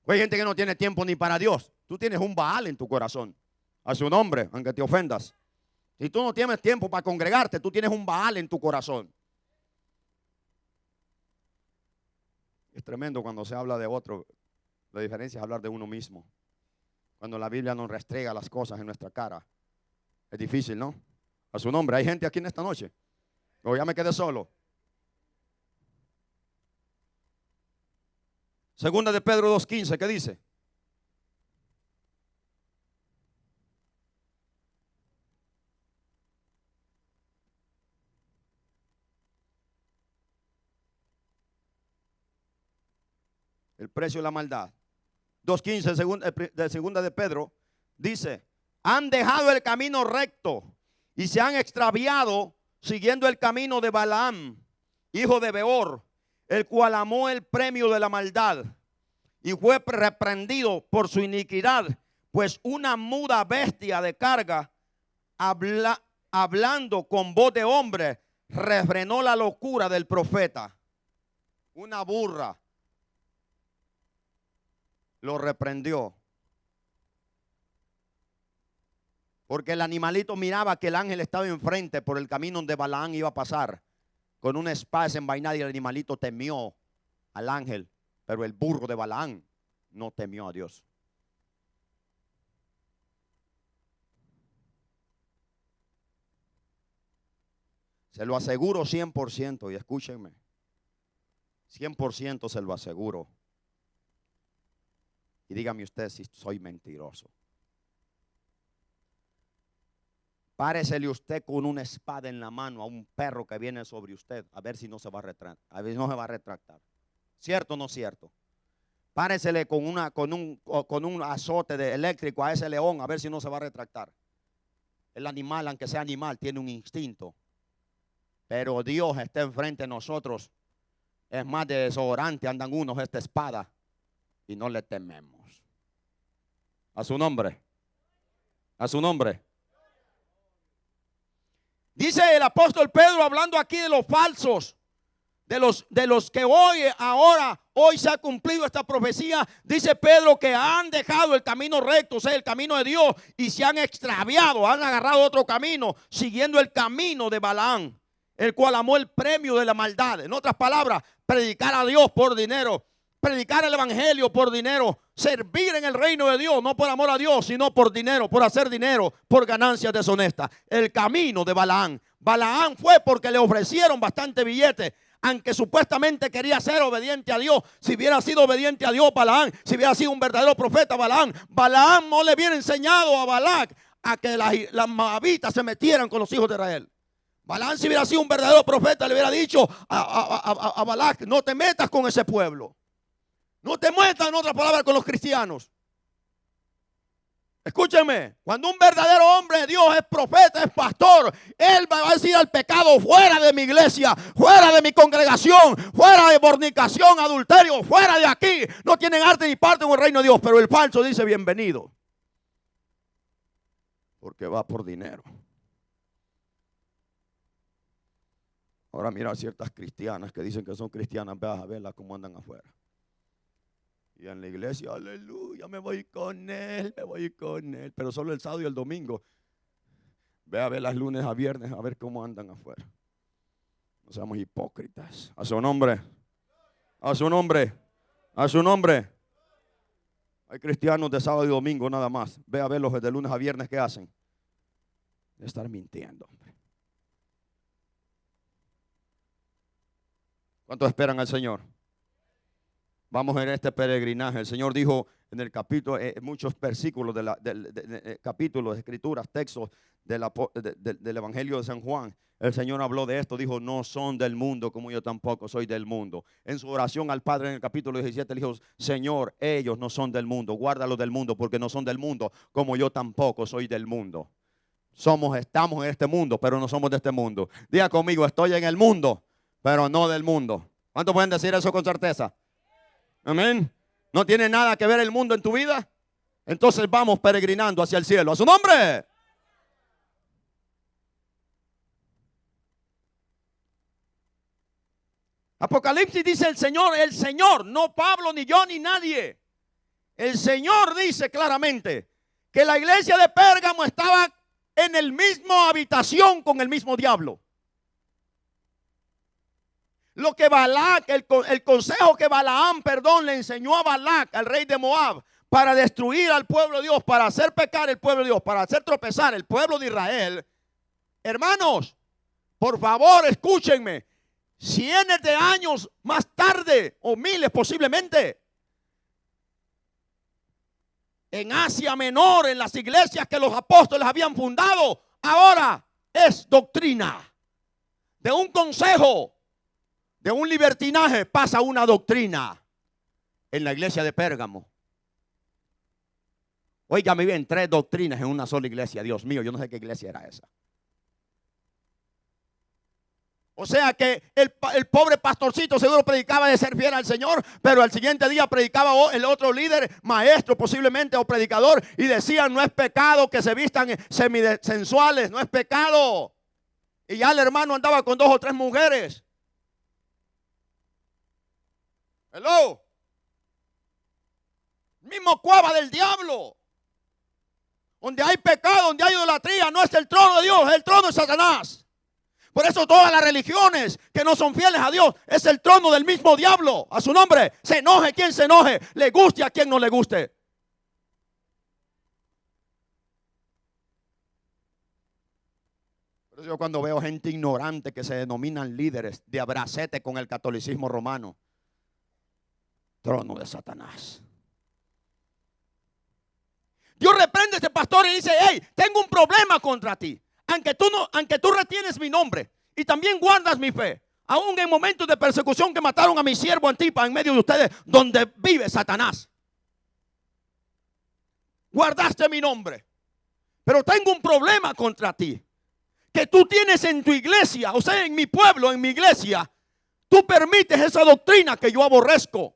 Hay gente que no tiene tiempo ni para Dios. Tú tienes un Baal en tu corazón. A su nombre, aunque te ofendas. Si tú no tienes tiempo para congregarte, tú tienes un Baal en tu corazón. Es tremendo cuando se habla de otro. La diferencia es hablar de uno mismo. Cuando la Biblia nos restrega las cosas en nuestra cara. Es difícil, ¿no? A su nombre. ¿Hay gente aquí en esta noche? O ya me quedé solo. Segunda de Pedro 2:15, ¿qué dice? El precio de la maldad. 2:15 de segunda de Pedro dice, han dejado el camino recto y se han extraviado siguiendo el camino de Balaam, hijo de Beor, el cual amó el premio de la maldad y fue reprendido por su iniquidad, pues una muda bestia de carga hablando con voz de hombre, refrenó la locura del profeta. Una burra lo reprendió. Porque el animalito miraba que el ángel estaba enfrente por el camino donde Balaam iba a pasar, con una espada desenvainada, y el animalito temió al ángel, pero el burro de Balaam no temió a Dios. Se lo aseguro 100%, y escúchenme, 100% se lo aseguro. Y dígame usted si soy mentiroso. Páresele usted con una espada en la mano a un perro que viene sobre usted, a ver si no se va a retractar. A ver si no se va a retractar. ¿Cierto o no cierto? Páresele con un azote de eléctrico a ese león, a ver si no se va a retractar. El animal, aunque sea animal, tiene un instinto. Pero Dios está enfrente de nosotros. Es más de desodorante andan unos esta espada y no le tememos. A su nombre. A su nombre. Dice el apóstol Pedro, hablando aquí de los falsos, de los que hoy se ha cumplido esta profecía. Dice Pedro que han dejado el camino recto, o sea, el camino de Dios, y se han extraviado, han agarrado otro camino, siguiendo el camino de Balaam, el cual amó el premio de la maldad. En otras palabras, predicar a Dios por dinero, predicar el evangelio por dinero, servir en el reino de Dios, no por amor a Dios, sino por dinero, por hacer dinero, por ganancias deshonestas. El camino de Balaam. Balaam fue porque le ofrecieron bastante billete, aunque supuestamente quería ser obediente a Dios. Si hubiera sido obediente a Dios Balaam, si hubiera sido un verdadero profeta Balaam no le hubiera enseñado a Balac a que las moabitas se metieran con los hijos de Israel. Balaam, si hubiera sido un verdadero profeta, le hubiera dicho a Balac: no te metas con ese pueblo. No te metas, en otras palabras, con los cristianos. Escúchenme, cuando un verdadero hombre de Dios es profeta, es pastor, él va a decir al pecado: fuera de mi iglesia, fuera de mi congregación, fuera de fornicación, adulterio, fuera de aquí. No tienen arte ni parte en el reino de Dios. Pero el falso dice: bienvenido, porque va por dinero. Ahora mira a ciertas cristianas que dicen que son cristianas, veas a verlas cómo andan afuera. Y en la iglesia, aleluya, me voy con él. Pero solo el sábado y el domingo. Ve a ver las lunes a viernes, a ver cómo andan afuera. No seamos hipócritas. A su nombre. A su nombre. A su nombre. Hay cristianos de sábado y domingo nada más. Ve a ver los de lunes a viernes que hacen. De estar mintiendo, hombre. ¿Cuántos esperan al Señor? Vamos en este peregrinaje. El Señor dijo en el capítulo, muchos versículos de capítulos, escrituras, textos del Evangelio de San Juan. El Señor habló de esto, dijo: no son del mundo, como yo tampoco soy del mundo. En su oración al Padre en el capítulo 17 le dijo: Señor, ellos no son del mundo, guárdalos del mundo, porque no son del mundo, como yo tampoco soy del mundo. Estamos en este mundo, pero no somos de este mundo. Diga conmigo: estoy en el mundo, pero no del mundo. ¿Cuántos pueden decir eso con certeza? Amén. ¿No tiene nada que ver el mundo en tu vida? Entonces vamos peregrinando hacia el cielo. ¡A su nombre! Apocalipsis dice el Señor, no Pablo, ni yo, ni nadie. El Señor dice claramente que la iglesia de Pérgamo estaba en el mismo habitación con el mismo diablo. Lo que Balac, el consejo que Balaam, le enseñó a Balac, al rey de Moab, para destruir al pueblo de Dios, para hacer pecar el pueblo de Dios, para hacer tropezar el pueblo de Israel. Hermanos, por favor, escúchenme. Cientos de años más tarde, o miles posiblemente, en Asia Menor, en las iglesias que los apóstoles habían fundado, ahora es doctrina. De un consejo, de un libertinaje, pasa una doctrina en la iglesia de Pérgamo. Óigame bien, 3 doctrinas en una sola iglesia. Dios mío, yo no sé qué iglesia era esa. O sea que el pobre pastorcito seguro predicaba de ser fiel al Señor, pero al siguiente día predicaba el otro líder, maestro posiblemente o predicador, y decían: no es pecado que se vistan semisensuales, no es pecado. Y ya el hermano andaba con 2 o 3 mujeres. Hello. Mismo cueva del diablo. Donde hay pecado, donde hay idolatría, no es el trono de Dios, es el trono de Satanás. Por eso todas las religiones que no son fieles a Dios es el trono del mismo diablo. A su nombre, se enoje quien se enoje, le guste a quien no le guste. Por eso yo cuando veo gente ignorante que se denominan líderes de abracete con el catolicismo romano, trono de Satanás. Dios reprende a este pastor y dice: hey, tengo un problema contra ti. Aunque tú retienes mi nombre y también guardas mi fe, aún en momentos de persecución que mataron a mi siervo Antipas en medio de ustedes, donde vive Satanás, guardaste mi nombre. Pero tengo un problema contra ti, que tú tienes en tu iglesia, o sea, en mi pueblo, en mi iglesia, tú permites esa doctrina que yo aborrezco.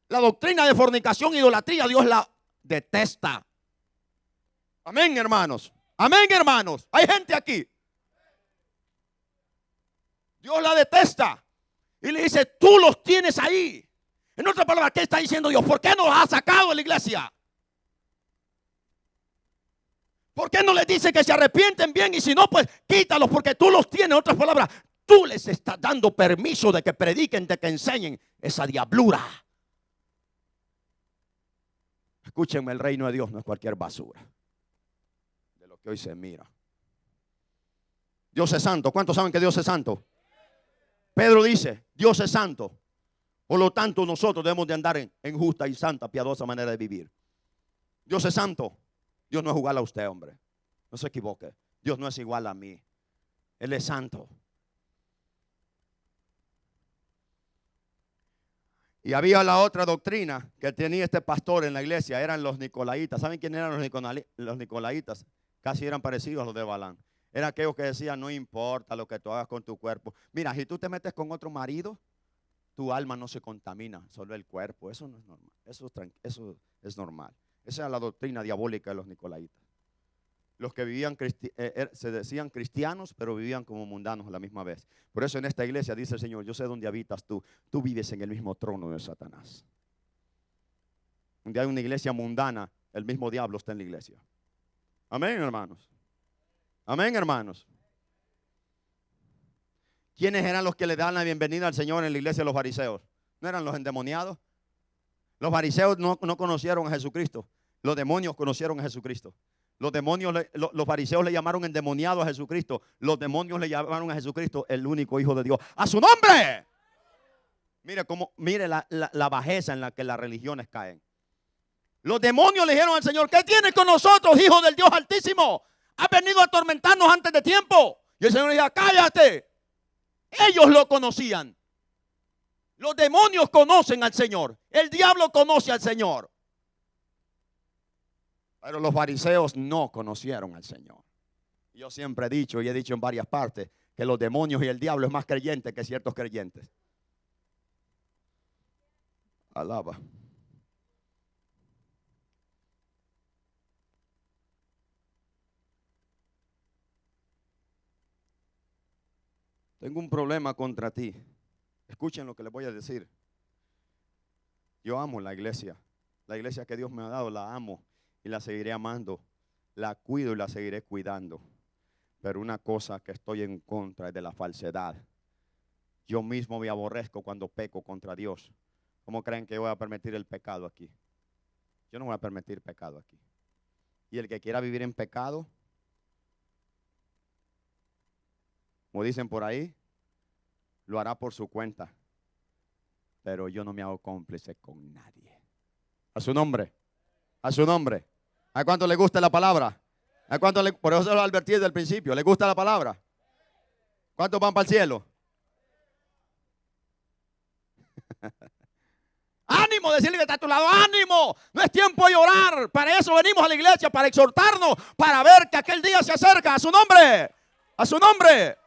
La doctrina de fornicación e idolatría, Dios la detesta. Amén, hermanos. Amén, hermanos. Hay gente aquí. Dios la detesta. Y le dice: tú los tienes ahí. En otras palabras, ¿qué está diciendo Dios? ¿Por qué no los ha sacado de la iglesia? ¿Por qué no les dice que se arrepienten bien? Y si no, pues quítalos, porque tú los tienes. En otras palabras, tú les estás dando permiso de que prediquen, de que enseñen esa diablura. Escúchenme, el reino de Dios no es cualquier basura de lo que hoy se mira. Dios es santo. ¿Cuántos saben que Dios es santo? Pedro dice: Dios es santo. Por lo tanto, nosotros debemos de andar en justa y santa, piadosa manera de vivir. Dios es santo. Dios no es igual a usted, hombre. No se equivoque. Dios no es igual a mí. Él es santo. Y había la otra doctrina que tenía este pastor en la iglesia. Eran los nicolaitas. ¿Saben quién eran los nicolaitas? Casi eran parecidos a los de Balaam. Eran aquellos que decían: no importa lo que tú hagas con tu cuerpo. Mira, si tú te metes con otro marido, tu alma no se contamina, solo el cuerpo. Eso no es normal. Eso es normal. Esa era la doctrina diabólica de los nicolaitas. Los que vivían, se decían cristianos, pero vivían como mundanos a la misma vez. Por eso en esta iglesia dice el Señor: yo sé dónde habitas tú. Tú vives en el mismo trono de Satanás. Donde hay una iglesia mundana, el mismo diablo está en la iglesia. Amén, hermanos. Amén, hermanos. ¿Quiénes eran los que le dan la bienvenida al Señor en la iglesia de los fariseos? ¿No eran los endemoniados? Los fariseos no conocieron a Jesucristo. Los demonios conocieron a Jesucristo. Los fariseos le llamaron endemoniado a Jesucristo. Los demonios le llamaron a Jesucristo el único Hijo de Dios. ¡A su nombre! Mire la bajeza en la que las religiones caen. Los demonios le dijeron al Señor: ¿qué tienes con nosotros, Hijo del Dios Altísimo? Has venido a atormentarnos antes de tiempo. Y el Señor le dijo: cállate. Ellos lo conocían. Los demonios conocen al Señor. El diablo conoce al Señor. Pero los fariseos no conocieron al Señor. Yo siempre he dicho, y he dicho en varias partes, que los demonios y el diablo es más creyente que ciertos creyentes. Alaba. Tengo un problema contra ti. Escuchen lo que les voy a decir. Yo amo la iglesia que Dios me ha dado, la amo y la seguiré amando. La cuido y la seguiré cuidando. Pero una cosa que estoy en contra es de la falsedad. Yo mismo me aborrezco cuando peco contra Dios. ¿Cómo creen que voy a permitir el pecado aquí? Yo no voy a permitir pecado aquí. Y el que quiera vivir en pecado, como dicen por ahí, lo hará por su cuenta. Pero yo no me hago cómplice con nadie. A su nombre. A su nombre. ¿A cuánto le gusta la palabra? ¿A cuánto por eso lo advertí desde el principio? ¿Le gusta la palabra? ¿Cuántos van para el cielo? Ánimo, decirle que está a tu lado: ánimo, no es tiempo de llorar. Para eso venimos a la iglesia, para exhortarnos, para ver que aquel día se acerca. A su nombre. A su nombre.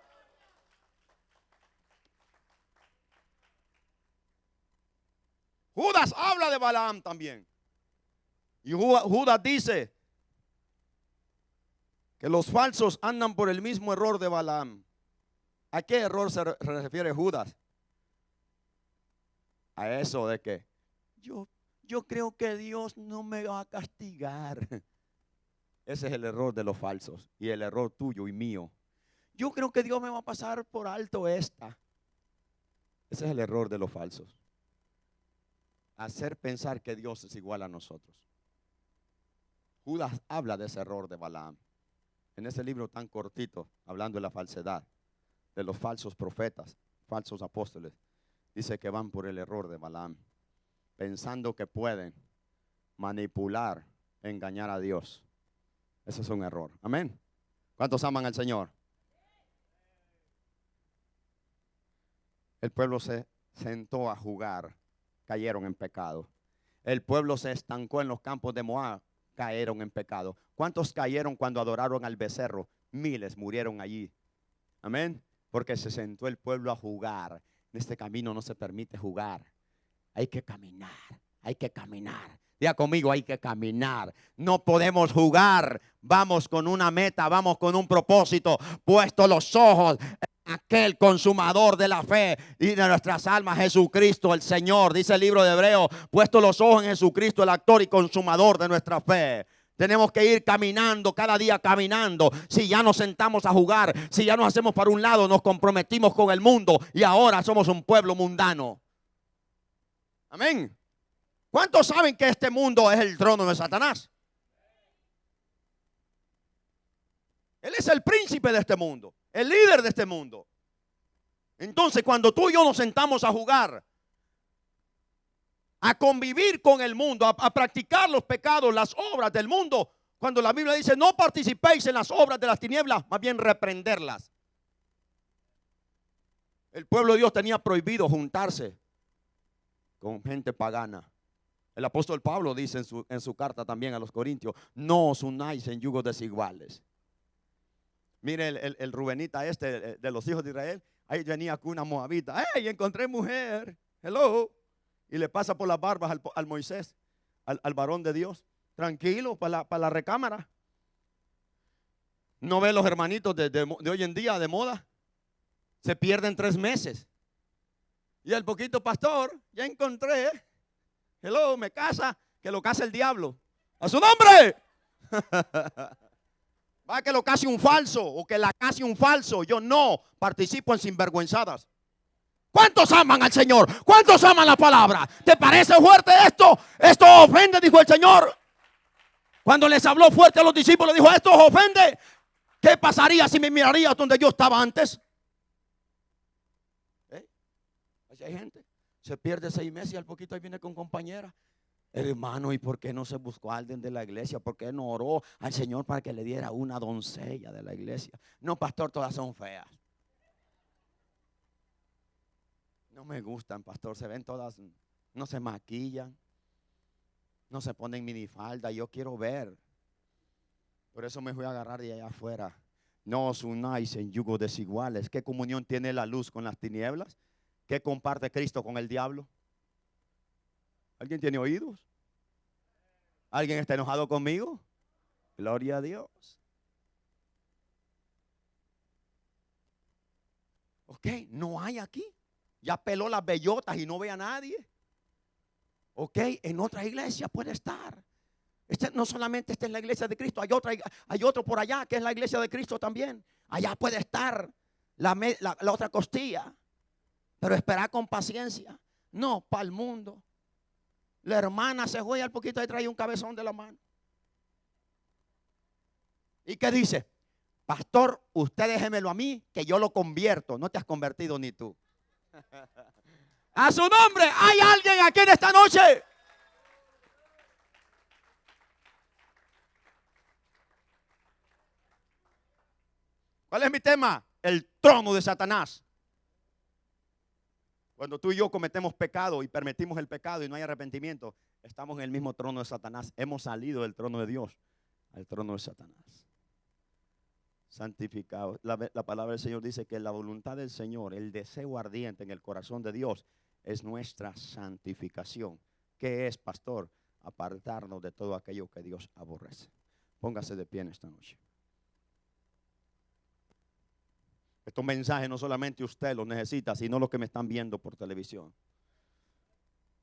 Judas habla de Balaam también. Y Judas dice que los falsos andan por el mismo error de Balaam. ¿A qué error se refiere Judas? A eso de que yo creo que Dios no me va a castigar. Ese es el error de los falsos y el error tuyo y mío. Yo creo que Dios me va a pasar por alto esta. Ese es el error de los falsos. Hacer pensar que Dios es igual a nosotros. Judas habla de ese error de Balaam. En ese libro tan cortito, hablando de la falsedad, de los falsos profetas, falsos apóstoles, dice que van por el error de Balaam, pensando que pueden manipular, engañar a Dios. Ese es un error. Amén. ¿Cuántos aman al Señor? El pueblo se sentó a jugar, cayeron en pecado. El pueblo se estancó en los campos de Moab, cayeron en pecado. ¿Cuántos cayeron cuando adoraron al becerro? Miles murieron allí. Amén. Porque se sentó el pueblo a jugar. En este camino no se permite jugar. Hay que caminar, hay que caminar. Diga conmigo, hay que caminar. No podemos jugar. Vamos con una meta, vamos con un propósito. Puesto los ojos en aquel consumador de la fe y de nuestras almas, Jesucristo el Señor. Dice el libro de Hebreos, puesto los ojos en Jesucristo, el actor y consumador de nuestra fe. Tenemos que ir caminando, cada día caminando. Si ya nos sentamos a jugar, si ya nos hacemos para un lado, nos comprometimos con el mundo y ahora somos un pueblo mundano. Amén. ¿Cuántos saben que este mundo es el trono de Satanás? Él es el príncipe de este mundo, el líder de este mundo. Entonces, cuando tú y yo nos sentamos a jugar, a convivir con el mundo, a practicar los pecados, las obras del mundo, cuando la Biblia dice no participéis en las obras de las tinieblas, más bien reprenderlas. El pueblo de Dios tenía prohibido juntarse con gente pagana. El apóstol Pablo dice en su carta también a los Corintios, no os unáis en yugos desiguales. Mire el Rubenita de los hijos de Israel, ahí venía con una moabita, ¡hey! Encontré mujer, hello. Y le pasa por las barbas al Moisés, al varón de Dios. Tranquilo, para la recámara. ¿No ve los hermanitos de hoy en día de moda? Se pierden 3 meses. Y el poquito pastor, ya encontré, hello, me casa, que lo case el diablo. ¡A su nombre! Va que lo case un falso o que la case un falso. Yo no participo en sinvergüenzadas. ¿Cuántos aman al Señor? ¿Cuántos aman la palabra? ¿Te parece fuerte esto? Esto ofende, dijo el Señor. Cuando les habló fuerte a los discípulos, dijo, esto os ofende. ¿Qué pasaría si me mirarías donde yo estaba antes? Así hay gente, se pierde 6 meses y al poquito ahí viene con compañera. Hermano, ¿y por qué no se buscó a alguien de la iglesia? ¿Por qué no oró al Señor para que le diera una doncella de la iglesia? No, pastor, todas son feas. No me gustan, pastor, se ven todas, no se maquillan, no se ponen minifalda, yo quiero ver. Por eso me voy a agarrar de allá afuera. No os unáis en yugos desiguales. ¿Qué comunión tiene la luz con las tinieblas? ¿Qué comparte Cristo con el diablo? ¿Alguien tiene oídos? ¿Alguien está enojado conmigo? Gloria a Dios. Ok, no hay aquí. Ya peló las bellotas y no ve a nadie. Ok, en otra iglesia puede estar. No solamente está en la iglesia de Cristo, hay otro por allá que es la iglesia de Cristo también. Allá puede estar la otra costilla. Pero esperar con paciencia. No, para el mundo. La hermana se fue y al poquito ahí trae un cabezón de la mano. ¿Y qué dice? Pastor, usted déjemelo a mí, que yo lo convierto. No te has convertido ni tú. A su nombre, hay alguien aquí en esta noche. ¿Cuál es mi tema? El trono de Satanás. Cuando tú y yo cometemos pecado y permitimos el pecado y no hay arrepentimiento, estamos en el mismo trono de Satanás. Hemos salido del trono de Dios al trono de Satanás. Santificado. La palabra del Señor dice que la voluntad del Señor, el deseo ardiente en el corazón de Dios, es nuestra santificación. ¿Qué es, pastor? Apartarnos de todo aquello que Dios aborrece. Póngase de pie en esta noche. Estos mensajes no solamente usted los necesita, sino los que me están viendo por televisión.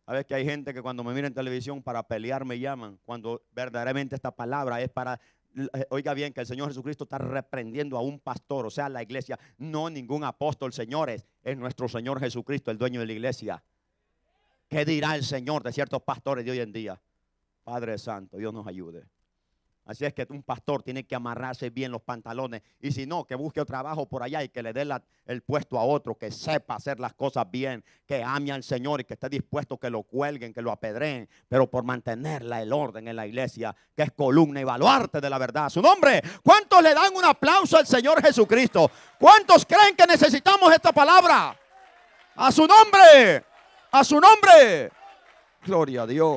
Sabes que hay gente que cuando me mira en televisión para pelear me llaman, cuando verdaderamente esta palabra es para, oiga bien, que el Señor Jesucristo está reprendiendo a un pastor, o sea, la iglesia, no ningún apóstol, señores, es nuestro Señor Jesucristo, el dueño de la iglesia. ¿Qué dirá el Señor de ciertos pastores de hoy en día? Padre Santo, Dios nos ayude. Así es que un pastor tiene que amarrarse bien los pantalones, y si no, que busque trabajo por allá y que le dé el puesto a otro, que sepa hacer las cosas bien, que ame al Señor y que esté dispuesto que lo cuelguen, que lo apedreen, pero por mantener el orden en la iglesia, que es columna y baluarte de la verdad. Su nombre. ¿Cuántos le dan un aplauso al Señor Jesucristo? ¿Cuántos creen que necesitamos esta palabra? A su nombre, a su nombre. Gloria a Dios.